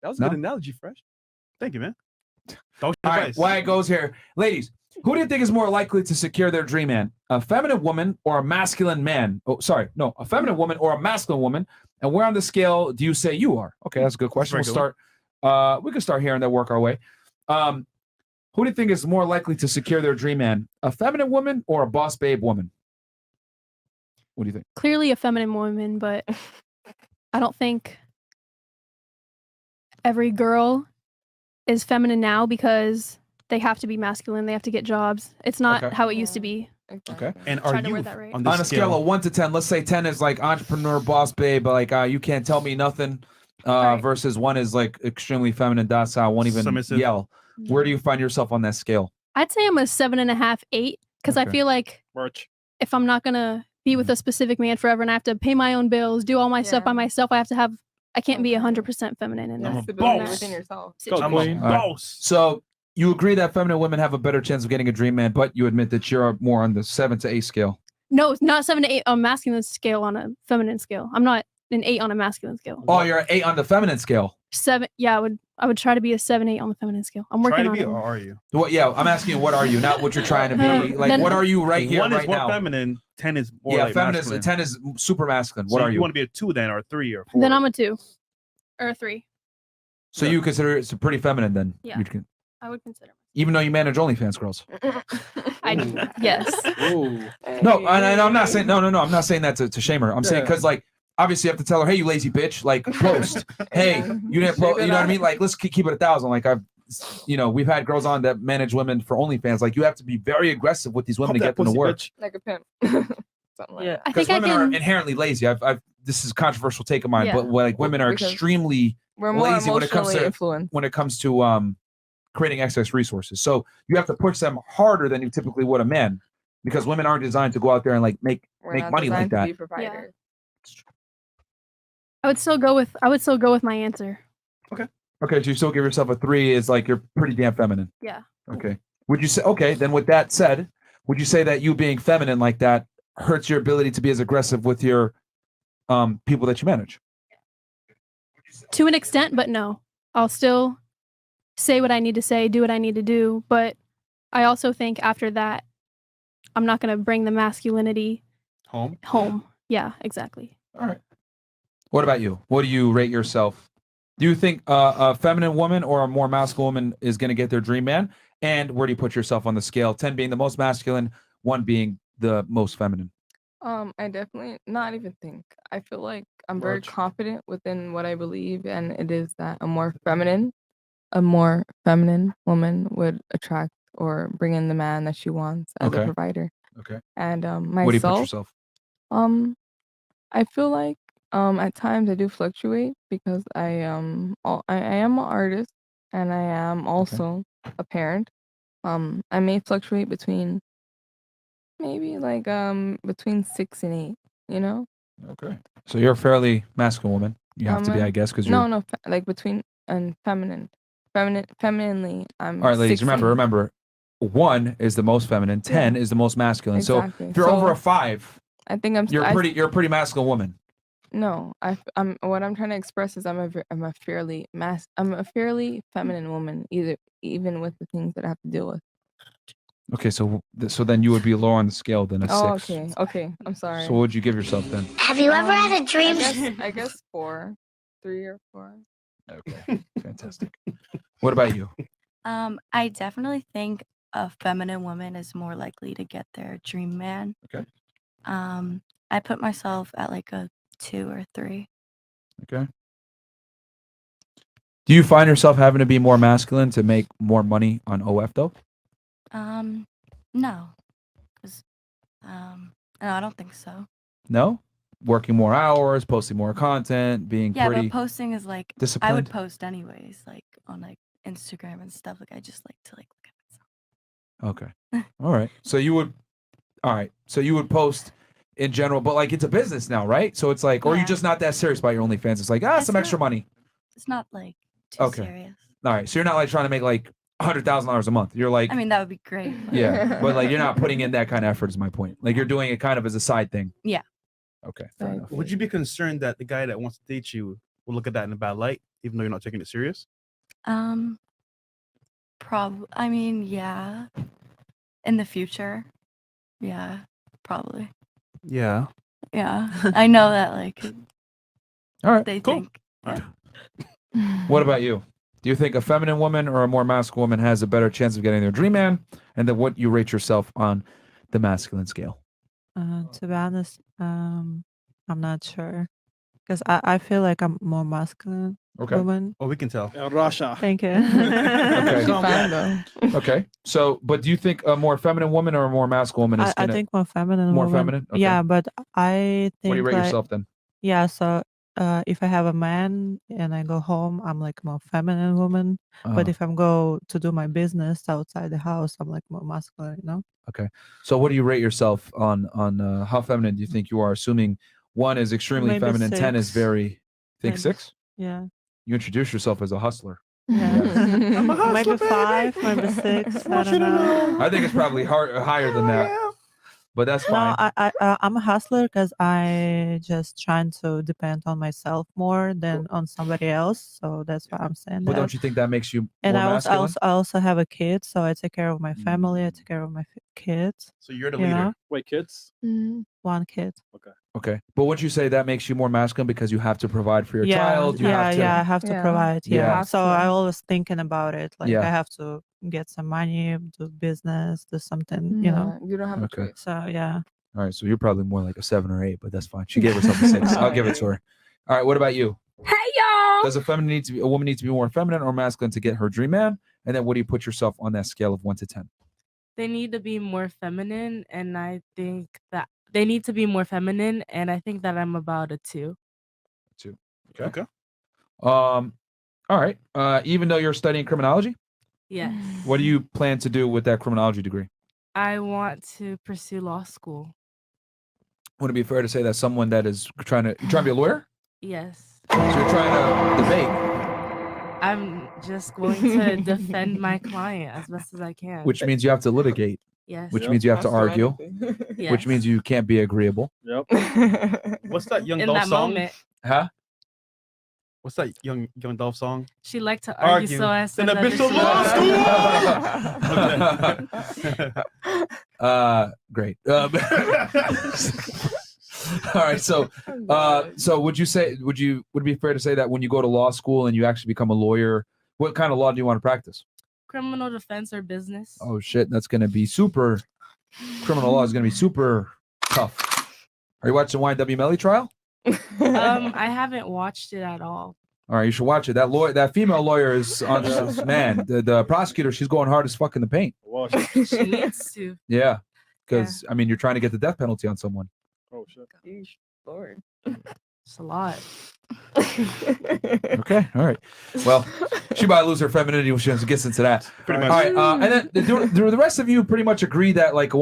That was a good analogy, Fresh. Thank you, man. All right, why it goes here. Ladies, who do you think is more likely to secure their dream man? A feminine woman or a masculine man? Oh, sorry. No, a feminine woman or a masculine woman. And where on the scale do you say you are? Okay, that's a good question. We'll start. We can start here and then work our way. Who do you think is more likely to secure their dream man? A feminine woman or a boss babe woman? What do you think? Clearly a feminine woman, but I don't think every girl is feminine now because they have to be masculine. They have to get jobs. It's not how it used to be. Okay. And Trying are to you word that right. on a scale of 1 to 10, let's say 10 is like entrepreneur, boss babe, but like you can't tell me nothing, versus 1 is like extremely feminine, docile, won't even Submissive. yell. Where do you find yourself on that scale? I'd say I'm a 7.5, 8, because I Okay. feel like if I'm not gonna be with a specific man forever and I have to pay my own bills, do all my stuff by myself, I can't be 100% feminine in that. Within yourself. I'm a boss. So you agree that feminine women have a better chance of getting a dream man, but you admit that you're more on the 7 to 8 scale. No, not 7 to 8 on masculine scale, on a feminine scale. I'm not an 8 on a masculine scale. Oh, you're an 8 on the feminine scale. 7, yeah, I would try to be a 7, 8 on the feminine scale. I'm working on it. Or are you? Well, yeah, I'm asking you, what are you? Not what you're trying to be. Like, Then- what are you right here, 1 is right more now? feminine, 10 is more like feminine. masculine. 10 is super masculine. So What are you? You want to be a 2 then, or a 3 or 4? Then I'm a 2 or a 3. So you consider it's pretty feminine then? Yeah. You'd I would consider. even though you manage OnlyFans girls. Yes. No, and I'm not saying no. I'm not saying that to shame her. I'm saying because like obviously you have to tell her, hey, you lazy bitch, like post. Hey, you didn't post. You know what I mean? Like let's keep it 1,000. Like we've had girls on that manage women for OnlyFans. Like you have to be very aggressive with these women to get them to work. Like a pimp. Something like that. Because women are inherently lazy. This is a controversial take of mine, but like women are Because extremely we're more lazy when it comes emotionally to influenced. creating excess resources. So you have to push them harder than you typically would a man, because women aren't designed to go out there and like make money like that. Yeah. I would still go with my answer. Okay, so you still give yourself a 3 is like you're pretty damn feminine. Yeah. Okay. Would you say, okay, then with that said, would you say that you being feminine like that hurts your ability to be as aggressive with your people that you manage? To an extent, but no. I'll still say what I need to say, do what I need to do, but I also think after that, I'm not going to bring the masculinity home. Yeah, exactly. All right. What about you? What do you rate yourself? Do you think a feminine woman or a more masculine woman is going to get their dream man? And where do you put yourself on the scale? 10 being the most masculine, 1 being the most feminine. I definitely not even think. I feel like I'm very confident within what I believe, and it is that a more feminine woman would attract or bring in the man that she wants as a provider. Okay. And myself. Where do you put yourself? I feel like at times I do fluctuate because I am an artist and I am also a parent. I may fluctuate between maybe like between 6 and 8, you know? Okay. So you're a fairly masculine woman. You have to be, I guess, because you're like between and femininely. I'm all right, ladies. 6 and- Remember, 1 is the most feminine, 10 is the most masculine. Exactly. So if you're over a 5, I think you're a pretty masculine woman. No, I'm what I'm trying to express is I'm a fairly feminine woman, even with the things that I have to deal with. Okay, so then you would be lower on the scale than a 6. Okay, I'm sorry. So what would you give yourself then? Have you ever had a dream? I guess 4, 3 or 4. Okay, fantastic. What about you? I definitely think a feminine woman is more likely to get their dream man. Okay. I put myself at like a 2 or 3. Okay. Do you find yourself having to be more masculine to make more money on OF though? No, because no, I don't think so. No? Working more hours, posting more content, being Yeah, pretty but posting is like I disciplined? would post anyways, like on like Instagram and stuff. Like I just like to like look at Okay. All right. So you would post in general, but like it's a business now, right? So it's like, or you're just not that serious about your OnlyFans. It's like, some extra money. It's not like too serious. All right. So you're not like trying to make like $100,000 a month. You're like, I mean, that would be great. But yeah, but like you're not putting in that kind of effort is my point. Like you're doing it kind of as a side thing. Yeah. Okay. Fair enough. Would you be concerned that the guy that wants to date you will look at that in a bad light even though you're not taking it serious? I mean, yeah. In the future, yeah, probably. Yeah. Yeah, I know that. Like, All right. they cool. think. All What about you? Do you think a feminine woman or a more masculine woman has a better chance of getting their dream man? And then what you rate yourself on the masculine scale? To be honest, I'm not sure because I feel like I'm more masculine Okay. woman. Oh, we can tell. Russia. Thank you. Okay. She's fine though. Okay. So, but do you think a more feminine woman or a more masculine woman is I gonna? think more feminine. More woman. feminine? Okay. Yeah, but I think What do you rate like, yourself then? yeah. So if I have a man and I go home, I'm like more feminine woman. But if I'm go to do my business outside the house, I'm like more masculine. You know. Okay. So, what do you rate yourself on how feminine do you think you are? Assuming 1 is extremely Maybe feminine, 10 is 6. very. Think Maybe 6? Yeah. You introduce yourself as a hustler. Yeah. I'm a hustler, Maybe baby. 5, maybe 6. I Want you don't to know. know. I think it's probably higher than that, but that's fine. No, I'm a hustler because I just trying to depend on myself more than on somebody else. So that's why I'm saying But that. don't you think that makes you And more masculine? I also have a kid, so I take care of my family. I take care of my kids. So you're the You leader. know? Wait, kids? One kid. Okay. But would you say that makes you more masculine because you have to provide for your yeah, child? You yeah, have to. yeah. I have to Yeah. provide. Yeah. Yeah. Have So to. I always thinking about it. Like Yeah. I have to get some money, do business, do something. You know. You don't have Okay. a choice. So yeah. All right. So you're probably more like a 7 or 8, but that's fine. She gave herself a 6. I'll give it to her. All right. What about you? Hey y'all! Does a woman need to be more feminine or masculine to get her dream man? And then what do you put yourself on that scale of 1 to 10? They need to be more feminine, and I think that they need to be more feminine, and I think that I'm about a 2. 2. Okay. All right. Even though you're studying criminology, Yes. what do you plan to do with that criminology degree? I want to pursue law school. Would it be fair to say that someone that is trying to be a lawyer? Yes. So you're trying to debate, I'm just going to defend my client as best as I can. which means you have to litigate, yes. which Yep. means you have to argue, yes. which means you can't be agreeable. Yep. What's that Young in Dolph that song? moment, Huh? What's that Young Dolph song? she liked to argue, so I said Then a that bitch to she law was- Great. All right. So, so would it be fair to say that when you go to law school and you actually become a lawyer, what kind of law do you want to practice? criminal defense or business. Oh shit, that's gonna be super. Criminal law is gonna be super tough. Are you watching YW Melly trial? I haven't watched it at all. All right, you should watch it. That female lawyer is on man. The prosecutor, she's going hard as fuck in the paint. Well, She needs to. Yeah, because I mean, you're trying to get the death penalty on someone. oh shit. Lord. It's a lot. Okay, all right. Well, she might lose her femininity when she gets into that. Pretty All much. right, and then do the rest of you pretty much agree that like a